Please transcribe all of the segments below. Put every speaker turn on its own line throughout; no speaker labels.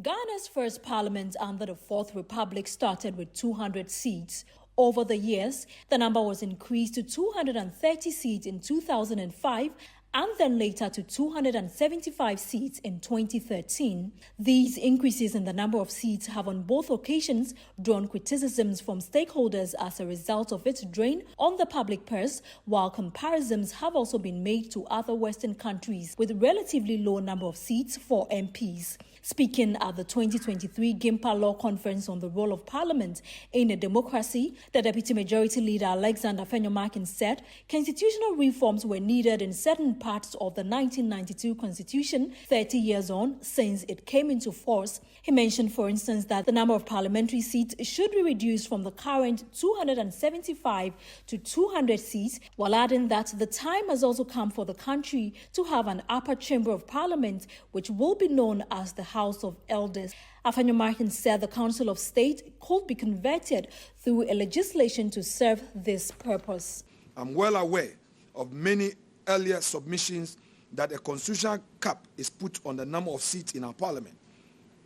Ghana's first parliament under the Fourth Republic started with 200 seats. Over the years, the number was increased to 230 seats in 2005 and then later to 275 seats in 2013. These increases in the number of seats have on both occasions drawn criticisms from stakeholders as a result of its drain on the public purse, while comparisons have also been made to other Western countries with relatively low number of seats for MPs. Speaking at the 2023 Gimpa Law Conference on the role of Parliament in a democracy, the Deputy Majority Leader Alexander Afenyo-Markin said constitutional reforms were needed in certain parts of the 1992 Constitution 30 years on since it came into force. He mentioned, for instance, that the number of parliamentary seats should be reduced from the current 275 to 200 seats, while adding that the time has also come for the country to have an upper chamber of parliament, which will be known as the House of Elders. Afenyo-Markin said the Council of State could be converted through a legislation to serve this purpose.
I'm well aware of many earlier submissions that a constitutional cap is put on the number of seats in our parliament.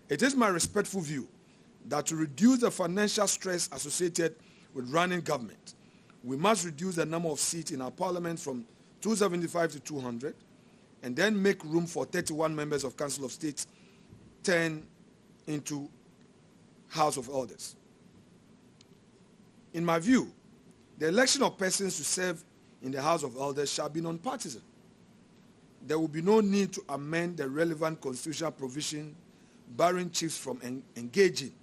It is my respectful view that to reduce the financial stress associated with running government, we must reduce the number of seats in our parliament from 275 to 200 and then make room for 31 members of Council of State turn into House of Elders. In my view, the election of persons to serve in the House of Elders shall be non-partisan. There will be no need to amend the relevant constitutional provision barring chiefs from engaging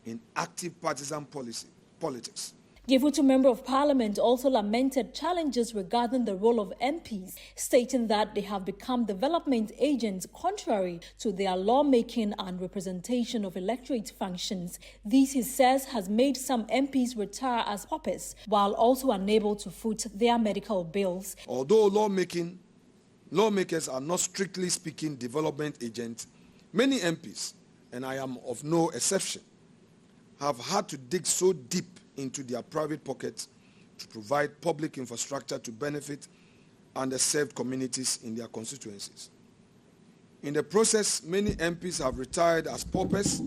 in active partisan politics.
Gifutu Member of Parliament also lamented challenges regarding the role of MPs, stating that they have become development agents contrary to their lawmaking and representation of electorate functions. This, he says, has made some MPs retire as paupers, while also unable to foot their medical bills.
Although lawmakers are not strictly speaking development agents, many MPs, and I am of no exception, have had to dig so deep into their private pockets to provide public infrastructure to benefit underserved communities in their constituencies. In the process, many MPs have retired as paupers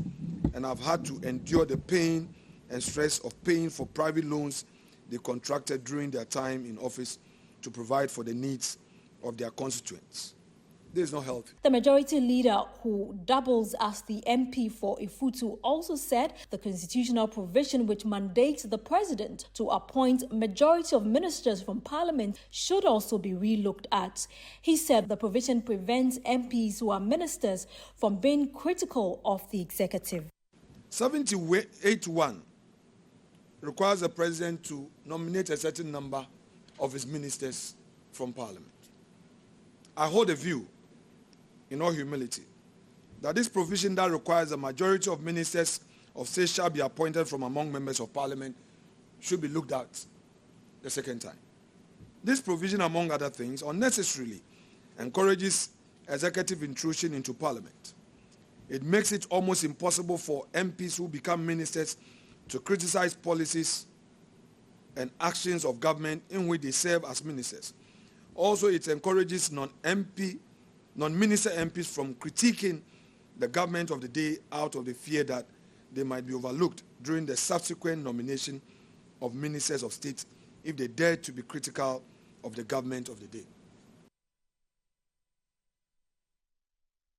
and have had to endure the pain and stress of paying for private loans they contracted during their time in office to provide for the needs of their constituents. This is not healthy.
The majority leader, who doubles as the MP for Ifutu, also said the constitutional provision which mandates the president to appoint majority of ministers from parliament should also be relooked at. He said the provision prevents MPs who are ministers from being critical of the executive.
78(1) requires the president to nominate a certain number of his ministers from parliament. I hold a view, in all humility, that this provision that requires a majority of ministers of state shall be appointed from among members of parliament should be looked at the second time. This provision, among other things, unnecessarily encourages executive intrusion into parliament. It makes it almost impossible for MPs who become ministers to criticize policies and actions of government in which they serve as ministers. Also, it encourages non-minister MPs from critiquing the government of the day out of the fear that they might be overlooked during the subsequent nomination of ministers of state if they dare to be critical of the government of the day.